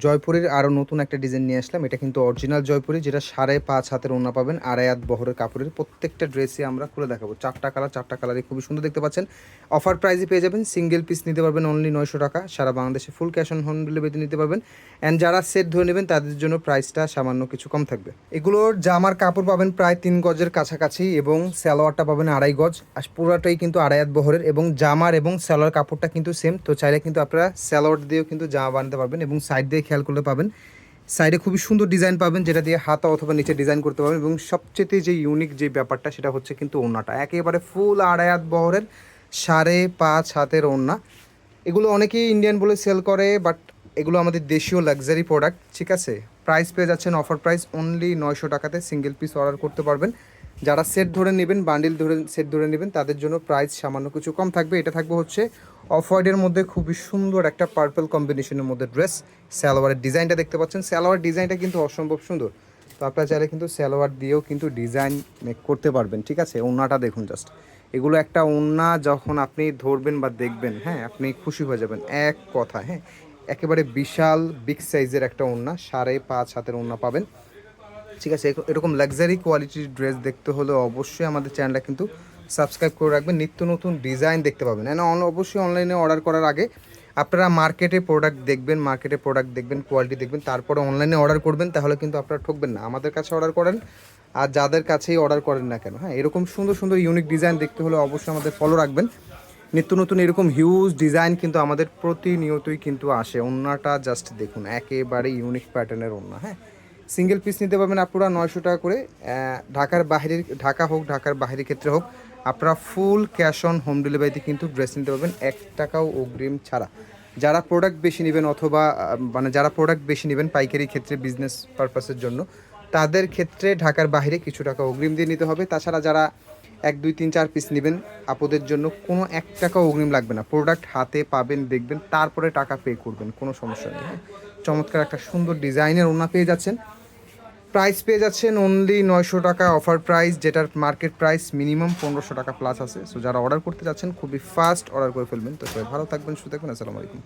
জয়পুরের আরও নতুন একটা ডিজাইন নিয়ে আসলাম। এটা কিন্তু অরিজিনাল জয়পুরি, যেটা 5.5 হাতের ওড়না পাবেন, আড়াই হাত বহরের কাপড়ের। প্রত্যেকটা ড্রেসই আমরা খুলে দেখাবো। চারটা কালারই খুবই সুন্দর দেখতে পাচ্ছেন। অফার প্রাইসে পেয়ে যাবেন, সিঙ্গেল পিস নিতে পারবেন অনলি 900 টাকা। সারা বাংলাদেশে ফুল ক্যাশ অন হোম ডেলিভারিতে নিতে পারবেন। অ্যান্ড যারা সেট ধরে নেবেন তাদের জন্য প্রাইসটা সামান্য কিছু কম থাকবে। এগুলোর জামার কাপড় পাবেন প্রায় 3 গজের কাছাকাছি, এবং সালোয়ারটা পাবেন 2.5 গজ। আর পুরোটাই কিন্তু আড়াই হাত বহরের, এবং জামার এবং সালোয়ার কাপড়টা কিন্তু সেম। তো চাইলে কিন্তু আপনারা সালোয়ার দিয়েও কিন্তু জামা বানাতে পারবেন। এবং সাইড দিয়ে খেয়াল করলে পাবেন, সাইডে খুবই সুন্দর ডিজাইন পাবেন, যেটা দিয়ে হাতা অথবা নিচে ডিজাইন করতে পারবেন। এবং সবচেয়ে যে ইউনিক যে ব্যাপারটা সেটা হচ্ছে কিন্তু ওড়নাটা একেবারে ফুল আড়াই হাত বহরের 5.5 হাতের ওড়না। এগুলো অনেকেই ইন্ডিয়ান বলে সেল করে, বাট এগুলো আমাদের দেশীয় লাক্সারি প্রোডাক্ট, ঠিক আছে। প্রাইস পেয়ে যাচ্ছেন অফার প্রাইস অনলি 900 টাকাতে। সিঙ্গেল পিস অর্ডার করতে পারবেন। যারা সেট ধরে নেবেন, বান্ডিল ধরে সেট ধরে নেবেন, তাদের জন্য প্রাইস সামান্য কিছু কম থাকবে। এটা থাকবে হচ্ছে অফ হোয়াইটের মধ্যে খুবই সুন্দর একটা পার্পল কম্বিনেশনের মধ্যে ড্রেস। সালোয়ারের ডিজাইনটা দেখতে পাচ্ছেন, সালোয়ার ডিজাইনটা কিন্তু অসম্ভব সুন্দর। তো আপনারা চাইলে কিন্তু সালোয়ার দিয়েও কিন্তু ডিজাইন মেক করতে পারবেন, ঠিক আছে। ওড়নাটা দেখুন জাস্ট, এগুলো একটা ওড়না যখন আপনি ধরবেন বা দেখবেন, হ্যাঁ, আপনি খুশি হয়ে যাবেন এক কথা। হ্যাঁ, একেবারে বিশাল বিগ সাইজের একটা ওড়না, 5.5 হাতের ওড়না পাবেন, ঠিক আছে। এরকম লাক্সারি কোয়ালিটির ড্রেস দেখতে হলে অবশ্যই আমাদের চ্যানেলটা কিন্তু সাবস্ক্রাইব করে রাখবেন। নিত্য নতুন ডিজাইন দেখতে পাবেন। অবশ্যই অনলাইনে অর্ডার করার আগে আপনারা মার্কেটে প্রোডাক্ট দেখবেন, কোয়ালিটি দেখবেন, তারপরে অনলাইনে অর্ডার করবেন। তাহলে কিন্তু আপনারা ঠকবেন না। আমাদের কাছে অর্ডার করেন আর যাদের কাছেই অর্ডার করেন না কেন, হ্যাঁ, এরকম সুন্দর সুন্দর ইউনিক ডিজাইন দেখতে হলে অবশ্যই আমাদের ফলো রাখবেন। নিত্য নতুন এরকম হিউজ ডিজাইন কিন্তু আমাদের প্রতিনিয়তই কিন্তু আসে। ওড়নাটা জাস্ট দেখুন, একেবারে ইউনিক প্যাটার্নের ওড়না। হ্যাঁ, সিঙ্গেল পিস নিতে পারবেন আপনারা 900 টাকা করে। ঢাকা হোক, ঢাকার বাইরের ক্ষেত্রে হোক, আপনারা ফুল ক্যাশ অন হোম ডেলিভারিতে কিন্তু ড্রেস নিতে পারবেন 1 টাকাও অগ্রিম ছাড়া। যারা প্রোডাক্ট বেশি নেবেন অথবা যারা প্রোডাক্ট বেশি নেবেন পাইকারি ক্ষেত্রে বিজনেস পারপাসের জন্য, তাদের ক্ষেত্রে ঢাকার বাইরে কিছু টাকা অগ্রিম দিয়ে নিতে হবে। তাছাড়া যারা 1 2 3 4 পিস নেবেন, আপুদের জন্য কোনো 1 টাকাও অগ্রিম লাগবে না। প্রোডাক্ট হাতে পাবেন, দেখবেন, তারপরে টাকা পে করবেন, কোনো সমস্যা নেই। হ্যাঁ, চমৎকার একটা সুন্দর ডিজাইনের ওড়না পেয়ে যাচ্ছেন। প্রাইস পেয়ে যাচ্ছেন অনলি 900 টাকা অফার প্রাইস, যেটার মার্কেট প্রাইস মিনিমাম 1500 টাকা প্লাস আছে। সো যারা অর্ডার করতে যাচ্ছেন খুবই ফাস্ট অর্ডার করে ফেলবেন। তো সবাই ভালো থাকবেন, সুস্থ থাকবেন। আসসালামু আলাইকুম।